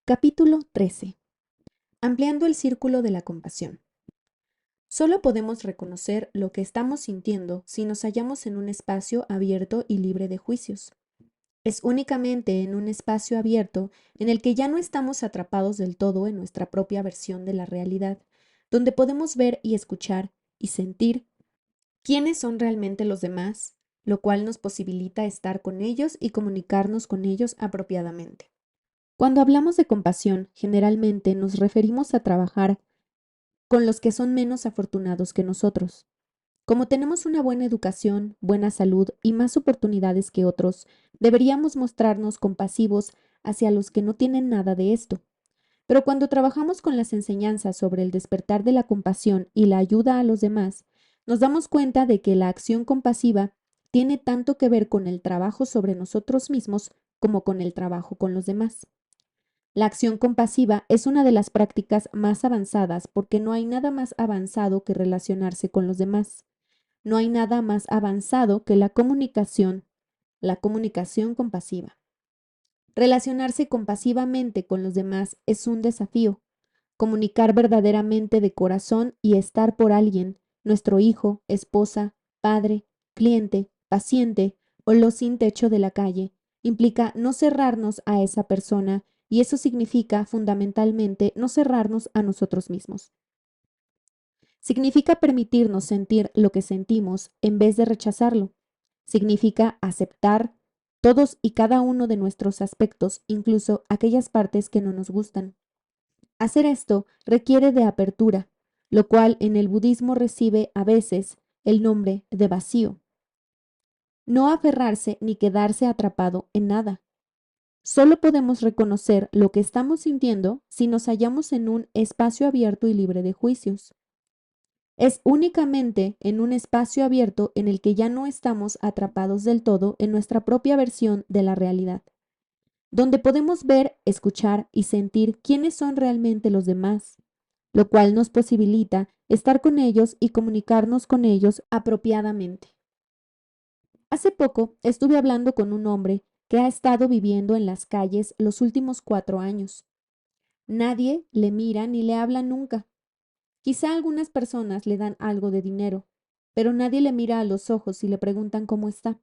Capítulo 13. Ampliando el círculo de la compasión. Solo podemos reconocer lo que estamos sintiendo si nos hallamos en un espacio abierto y libre de juicios. Es únicamente en un espacio abierto en el que ya no estamos atrapados del todo en nuestra propia versión de la realidad, donde podemos ver y escuchar y sentir quiénes son realmente los demás, lo cual nos posibilita estar con ellos y comunicarnos con ellos apropiadamente. Cuando hablamos de compasión, generalmente nos referimos a trabajar con los que son menos afortunados que nosotros. Como tenemos una buena educación, buena salud y más oportunidades que otros, deberíamos mostrarnos compasivos hacia los que no tienen nada de esto. Pero cuando trabajamos con las enseñanzas sobre el despertar de la compasión y la ayuda a los demás, nos damos cuenta de que la acción compasiva tiene tanto que ver con el trabajo sobre nosotros mismos como con el trabajo con los demás. La acción compasiva es una de las prácticas más avanzadas porque no hay nada más avanzado que relacionarse con los demás. No hay nada más avanzado que la comunicación compasiva. Relacionarse compasivamente con los demás es un desafío. Comunicar verdaderamente de corazón y estar por alguien, nuestro hijo, esposa, padre, cliente, paciente o lo sin techo de la calle, implica no cerrarnos a esa persona y eso significa fundamentalmente no cerrarnos a nosotros mismos. Significa permitirnos sentir lo que sentimos en vez de rechazarlo. Significa aceptar todos y cada uno de nuestros aspectos, incluso aquellas partes que no nos gustan. Hacer esto requiere de apertura, lo cual en el budismo recibe a veces el nombre de vacío. No aferrarse ni quedarse atrapado en nada. Solo podemos reconocer lo que estamos sintiendo si nos hallamos en un espacio abierto y libre de juicios. Es únicamente en un espacio abierto en el que ya no estamos atrapados del todo en nuestra propia versión de la realidad, donde podemos ver, escuchar y sentir quiénes son realmente los demás, lo cual nos posibilita estar con ellos y comunicarnos con ellos apropiadamente. Hace poco estuve hablando con un hombre que ha estado viviendo en las calles los últimos 4 años. Nadie le mira ni le habla nunca. Quizá algunas personas le dan algo de dinero, pero nadie le mira a los ojos y le preguntan cómo está.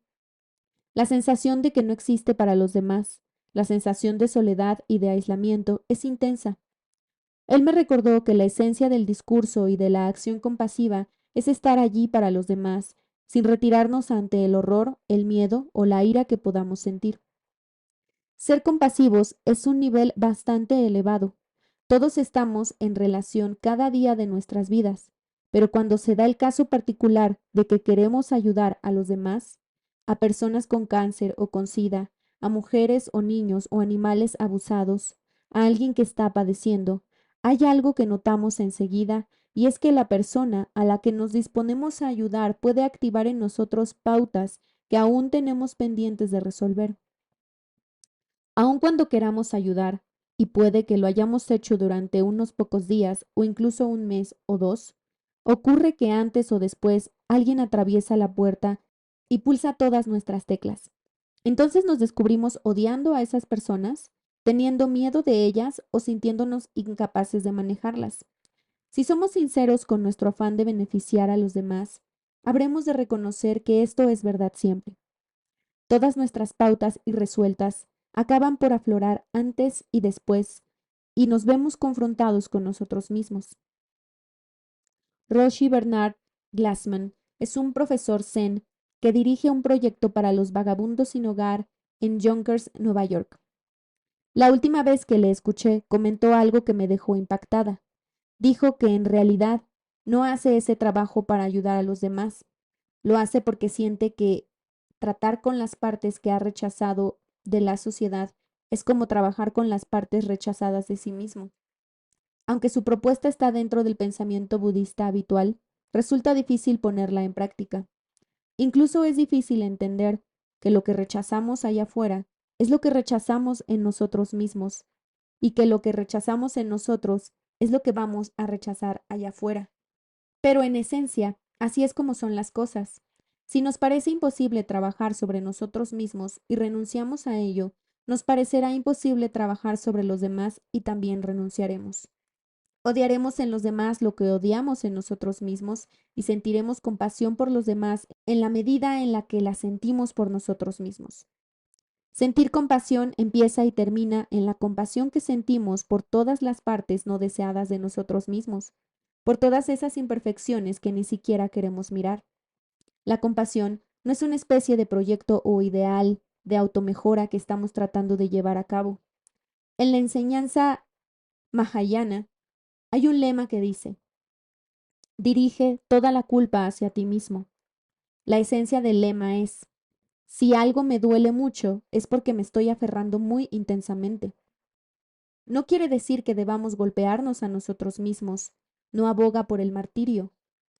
La sensación de que no existe para los demás, la sensación de soledad y de aislamiento es intensa. Él me recordó que la esencia del discurso y de la acción compasiva es estar allí para los demás, sin retirarnos ante el horror, el miedo o la ira que podamos sentir. Ser compasivos es un nivel bastante elevado. Todos estamos en relación cada día de nuestras vidas, pero cuando se da el caso particular de que queremos ayudar a los demás, a personas con cáncer o con SIDA, a mujeres o niños o animales abusados, a alguien que está padeciendo, hay algo que notamos enseguida y es que la persona a la que nos disponemos a ayudar puede activar en nosotros pautas que aún tenemos pendientes de resolver. Aun cuando queramos ayudar, y puede que lo hayamos hecho durante unos pocos días o incluso un mes o dos, ocurre que antes o después alguien atraviesa la puerta y pulsa todas nuestras teclas. Entonces nos descubrimos odiando a esas personas, teniendo miedo de ellas o sintiéndonos incapaces de manejarlas. Si somos sinceros con nuestro afán de beneficiar a los demás, habremos de reconocer que esto es verdad siempre. Todas nuestras pautas irresueltas acaban por aflorar antes y después, y nos vemos confrontados con nosotros mismos. Roshi Bernard Glassman es un profesor zen que dirige un proyecto para los vagabundos sin hogar en Yonkers, Nueva York. La última vez que le escuché, comentó algo que me dejó impactada. Dijo que en realidad no hace ese trabajo para ayudar a los demás. Lo hace porque siente que tratar con las partes que ha rechazado de la sociedad es como trabajar con las partes rechazadas de sí mismo. Aunque su propuesta está dentro del pensamiento budista habitual, resulta difícil ponerla en práctica. Incluso es difícil entender que lo que rechazamos allá afuera es lo que rechazamos en nosotros mismos y que lo que rechazamos en nosotros es lo que vamos a rechazar allá afuera. Pero en esencia, así es como son las cosas. Si nos parece imposible trabajar sobre nosotros mismos y renunciamos a ello, Nos parecerá imposible trabajar sobre los demás y también renunciaremos. Odiaremos en los demás lo que odiamos en nosotros mismos y sentiremos compasión por los demás en la medida en la que la sentimos por nosotros mismos. Sentir compasión empieza y termina en la compasión que sentimos por todas las partes no deseadas de nosotros mismos, por todas esas imperfecciones que ni siquiera queremos mirar. La compasión no es una especie de proyecto o ideal de automejora que estamos tratando de llevar a cabo. En la enseñanza mahayana hay un lema que dice: dirige toda la culpa hacia ti mismo. La esencia del lema es: si algo me duele mucho, es porque me estoy aferrando muy intensamente. No quiere decir que debamos golpearnos a nosotros mismos, no aboga por el martirio.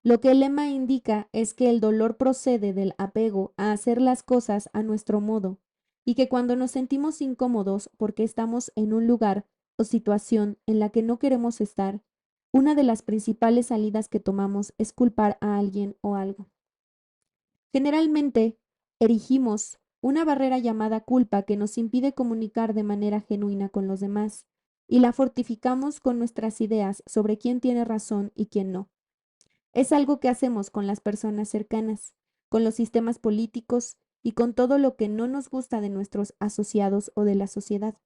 Lo que el lema indica es que el dolor procede del apego a hacer las cosas a nuestro modo, y que cuando nos sentimos incómodos porque estamos en un lugar o situación en la que no queremos estar, una de las principales salidas que tomamos es culpar a alguien o algo. Generalmente, erigimos una barrera llamada culpa que nos impide comunicar de manera genuina con los demás, y la fortificamos con nuestras ideas sobre quién tiene razón y quién no. Es algo que hacemos con las personas cercanas, con los sistemas políticos y con todo lo que no nos gusta de nuestros asociados o de la sociedad.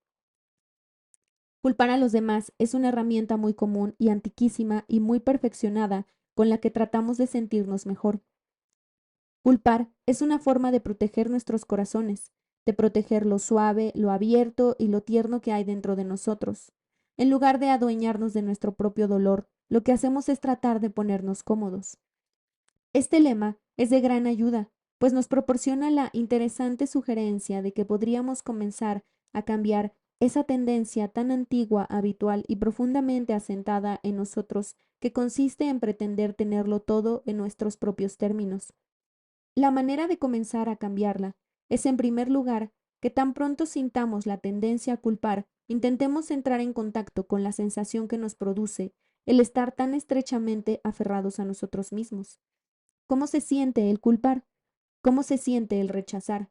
Culpar a los demás es una herramienta muy común y antiquísima y muy perfeccionada con la que tratamos de sentirnos mejor. Culpar es una forma de proteger nuestros corazones, de proteger lo suave, lo abierto y lo tierno que hay dentro de nosotros. En lugar de adueñarnos de nuestro propio dolor, lo que hacemos es tratar de ponernos cómodos. Este lema es de gran ayuda, pues nos proporciona la interesante sugerencia de que podríamos comenzar a cambiar esa tendencia tan antigua, habitual y profundamente asentada en nosotros que consiste en pretender tenerlo todo en nuestros propios términos. La manera de comenzar a cambiarla es, en primer lugar, que tan pronto sintamos la tendencia a culpar, intentemos entrar en contacto con la sensación que nos produce el estar tan estrechamente aferrados a nosotros mismos. ¿Cómo se siente el culpar? ¿Cómo se siente el rechazar?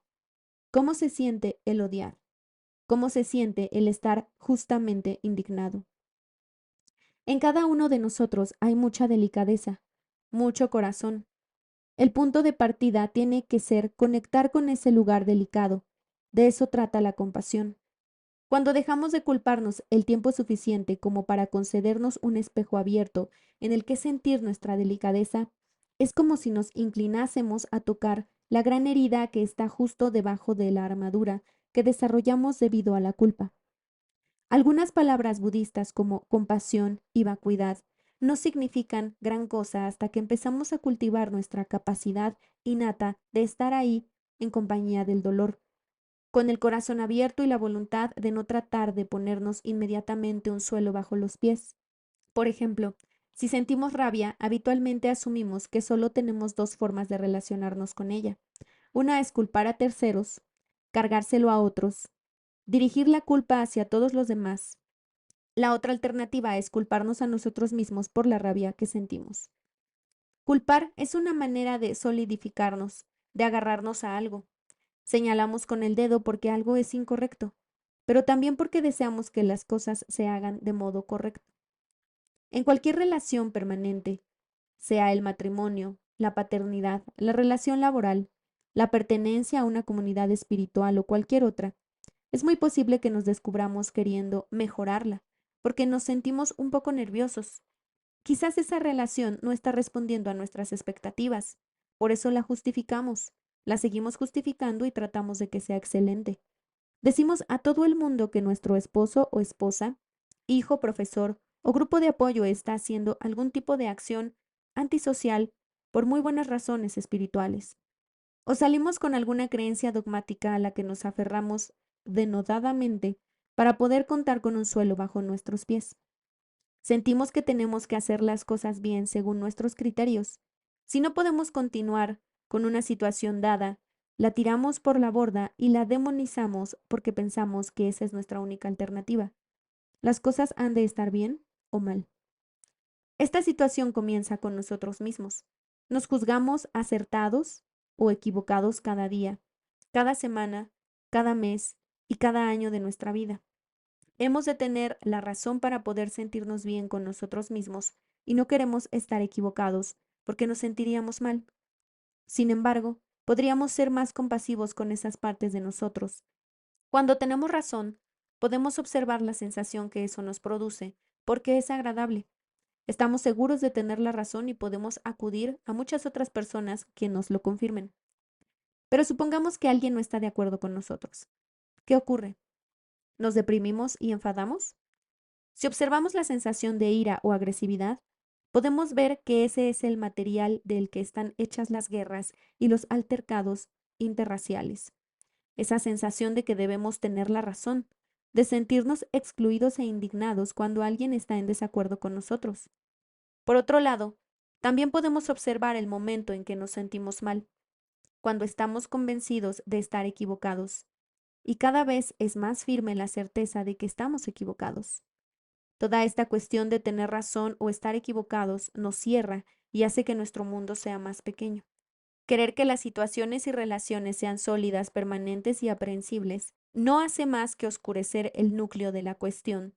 ¿Cómo se siente el odiar? ¿Cómo se siente el estar justamente indignado? En cada uno de nosotros hay mucha delicadeza, mucho corazón. El punto de partida tiene que ser conectar con ese lugar delicado. De eso trata la compasión. Cuando dejamos de culparnos el tiempo suficiente como para concedernos un espejo abierto en el que sentir nuestra delicadeza, es como si nos inclinásemos a tocar la gran herida que está justo debajo de la armadura que desarrollamos debido a la culpa. Algunas palabras budistas como compasión y vacuidad no significan gran cosa hasta que empezamos a cultivar nuestra capacidad innata de estar ahí en compañía del dolor, con el corazón abierto y la voluntad de no tratar de ponernos inmediatamente un suelo bajo los pies. Por ejemplo, si sentimos rabia, habitualmente asumimos que solo tenemos dos formas de relacionarnos con ella. Una es culpar a terceros, cargárselo a otros, dirigir la culpa hacia todos los demás. La otra alternativa es culparnos a nosotros mismos por la rabia que sentimos. Culpar es una manera de solidificarnos, de agarrarnos a algo. Señalamos con el dedo porque algo es incorrecto, pero también porque deseamos que las cosas se hagan de modo correcto. En cualquier relación permanente, sea el matrimonio, la paternidad, la relación laboral, la pertenencia a una comunidad espiritual o cualquier otra, es muy posible que nos descubramos queriendo mejorarla, porque nos sentimos un poco nerviosos. Quizás esa relación no está respondiendo a nuestras expectativas, por eso la justificamos, la seguimos justificando y tratamos de que sea excelente. Decimos a todo el mundo que nuestro esposo o esposa, hijo, profesor o grupo de apoyo está haciendo algún tipo de acción antisocial por muy buenas razones espirituales. O salimos con alguna creencia dogmática a la que nos aferramos denodadamente para poder contar con un suelo bajo nuestros pies. Sentimos que tenemos que hacer las cosas bien según nuestros criterios. Si no podemos continuar con una situación dada, la tiramos por la borda y la demonizamos porque pensamos que esa es nuestra única alternativa. Las cosas han de estar bien o mal. Esta situación comienza con nosotros mismos. Nos juzgamos acertados o equivocados cada día, cada semana, cada mes y cada año de nuestra vida. Hemos de tener la razón para poder sentirnos bien con nosotros mismos y no queremos estar equivocados porque nos sentiríamos mal. Sin embargo, podríamos ser más compasivos con esas partes de nosotros. Cuando tenemos razón, podemos observar la sensación que eso nos produce, porque es agradable. Estamos seguros de tener la razón y podemos acudir a muchas otras personas que nos lo confirmen. Pero supongamos que alguien no está de acuerdo con nosotros. ¿Qué ocurre? ¿Nos deprimimos y enfadamos? Si observamos la sensación de ira o agresividad, podemos ver que ese es el material del que están hechas las guerras y los altercados interraciales. Esa sensación de que debemos tener la razón, de sentirnos excluidos e indignados cuando alguien está en desacuerdo con nosotros. Por otro lado, también podemos observar el momento en que nos sentimos mal, cuando estamos convencidos de estar equivocados, y cada vez es más firme la certeza de que estamos equivocados. Toda esta cuestión de tener razón o estar equivocados nos cierra y hace que nuestro mundo sea más pequeño. Querer que las situaciones y relaciones sean sólidas, permanentes y aprehensibles no hace más que oscurecer el núcleo de la cuestión,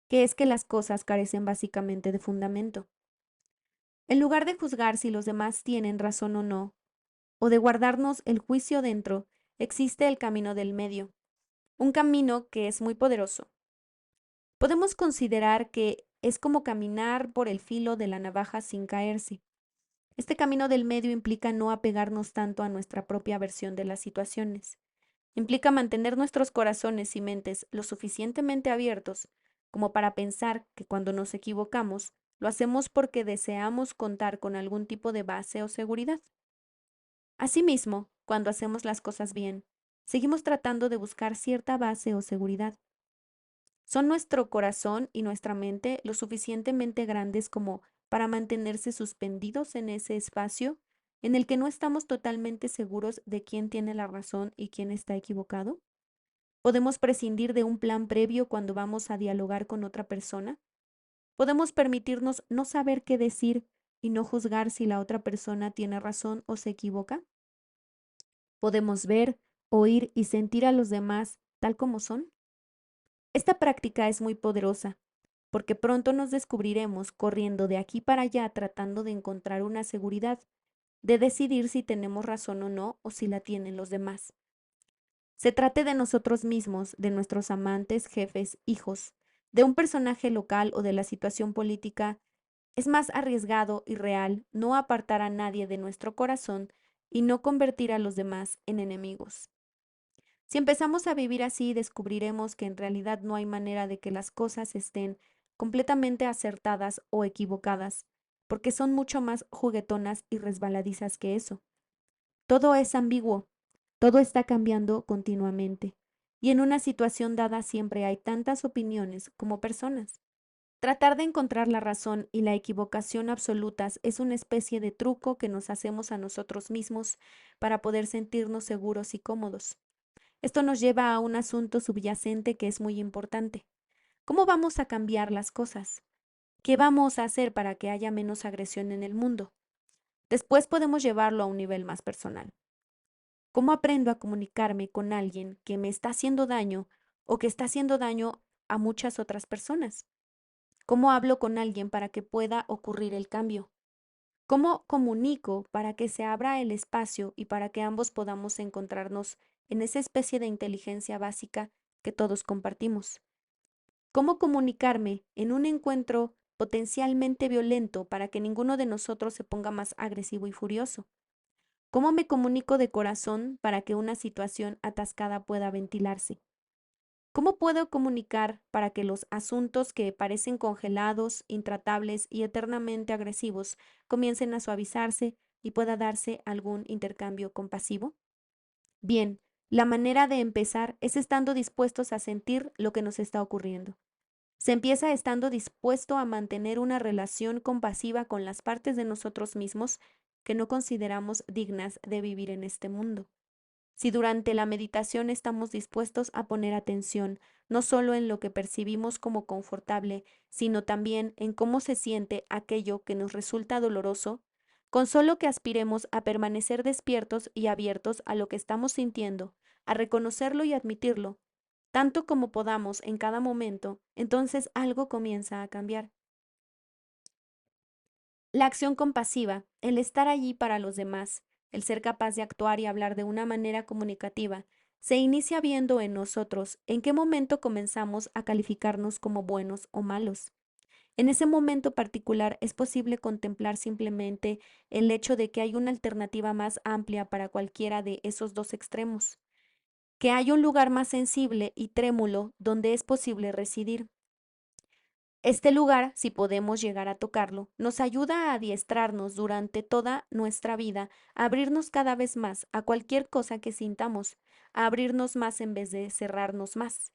que es que las cosas carecen básicamente de fundamento. En lugar de juzgar si los demás tienen razón o no, o de guardarnos el juicio dentro, existe el camino del medio, un camino que es muy poderoso. Podemos considerar que es como caminar por el filo de la navaja sin caerse. Este camino del medio implica no apegarnos tanto a nuestra propia versión de las situaciones. Implica mantener nuestros corazones y mentes lo suficientemente abiertos como para pensar que cuando nos equivocamos, lo hacemos porque deseamos contar con algún tipo de base o seguridad. Asimismo, cuando hacemos las cosas bien, seguimos tratando de buscar cierta base o seguridad. ¿Son nuestro corazón y nuestra mente lo suficientemente grandes como para mantenerse suspendidos en ese espacio en el que no estamos totalmente seguros de quién tiene la razón y quién está equivocado? ¿Podemos prescindir de un plan previo cuando vamos a dialogar con otra persona? ¿Podemos permitirnos no saber qué decir y no juzgar si la otra persona tiene razón o se equivoca? ¿Podemos ver, oír y sentir a los demás tal como son? Esta práctica es muy poderosa, porque pronto nos descubriremos corriendo de aquí para allá tratando de encontrar una seguridad, de decidir si tenemos razón o no o si la tienen los demás. Se trate de nosotros mismos, de nuestros amantes, jefes, hijos, de un personaje local o de la situación política, es más arriesgado y real no apartar a nadie de nuestro corazón y no convertir a los demás en enemigos. Si empezamos a vivir así, descubriremos que en realidad no hay manera de que las cosas estén completamente acertadas o equivocadas, porque son mucho más juguetonas y resbaladizas que eso. Todo es ambiguo, todo está cambiando continuamente, y en una situación dada siempre hay tantas opiniones como personas. Tratar de encontrar la razón y la equivocación absolutas es una especie de truco que nos hacemos a nosotros mismos para poder sentirnos seguros y cómodos. Esto nos lleva a un asunto subyacente que es muy importante. ¿Cómo vamos a cambiar las cosas? ¿Qué vamos a hacer para que haya menos agresión en el mundo? Después podemos llevarlo a un nivel más personal. ¿Cómo aprendo a comunicarme con alguien que me está haciendo daño o que está haciendo daño a muchas otras personas? ¿Cómo hablo con alguien para que pueda ocurrir el cambio? ¿Cómo comunico para que se abra el espacio y para que ambos podamos encontrarnos en esa especie de inteligencia básica que todos compartimos? ¿Cómo comunicarme en un encuentro potencialmente violento para que ninguno de nosotros se ponga más agresivo y furioso? ¿Cómo me comunico de corazón para que una situación atascada pueda ventilarse? ¿Cómo puedo comunicar para que los asuntos que parecen congelados, intratables y eternamente agresivos comiencen a suavizarse y pueda darse algún intercambio compasivo? Bien, la manera de empezar es estando dispuestos a sentir lo que nos está ocurriendo. Se empieza estando dispuesto a mantener una relación compasiva con las partes de nosotros mismos que no consideramos dignas de vivir en este mundo. Si durante la meditación estamos dispuestos a poner atención no solo en lo que percibimos como confortable, sino también en cómo se siente aquello que nos resulta doloroso, con solo que aspiremos a permanecer despiertos y abiertos a lo que estamos sintiendo, a reconocerlo y admitirlo, tanto como podamos en cada momento, entonces algo comienza a cambiar. La acción compasiva, el estar allí para los demás, el ser capaz de actuar y hablar de una manera comunicativa, se inicia viendo en nosotros en qué momento comenzamos a calificarnos como buenos o malos. En ese momento particular es posible contemplar simplemente el hecho de que hay una alternativa más amplia para cualquiera de esos dos extremos, que hay un lugar más sensible y trémulo donde es posible residir. Este lugar, si podemos llegar a tocarlo, nos ayuda a adiestrarnos durante toda nuestra vida, a abrirnos cada vez más a cualquier cosa que sintamos, a abrirnos más en vez de cerrarnos más.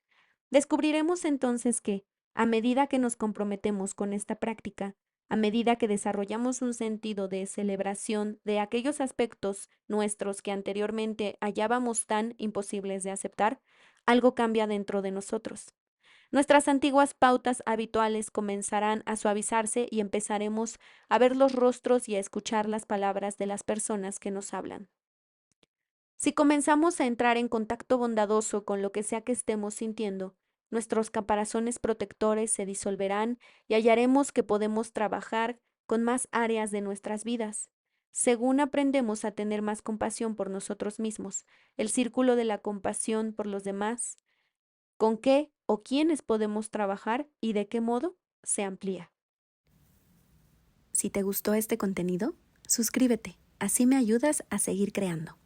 Descubriremos entonces que, a medida que nos comprometemos con esta práctica, a medida que desarrollamos un sentido de celebración de aquellos aspectos nuestros que anteriormente hallábamos tan imposibles de aceptar, algo cambia dentro de nosotros. Nuestras antiguas pautas habituales comenzarán a suavizarse y empezaremos a ver los rostros y a escuchar las palabras de las personas que nos hablan. Si comenzamos a entrar en contacto bondadoso con lo que sea que estemos sintiendo, nuestros caparazones protectores se disolverán y hallaremos que podemos trabajar con más áreas de nuestras vidas. Según aprendemos a tener más compasión por nosotros mismos, el círculo de la compasión por los demás, con qué o quiénes podemos trabajar y de qué modo se amplía. Si te gustó este contenido, suscríbete, así me ayudas a seguir creando.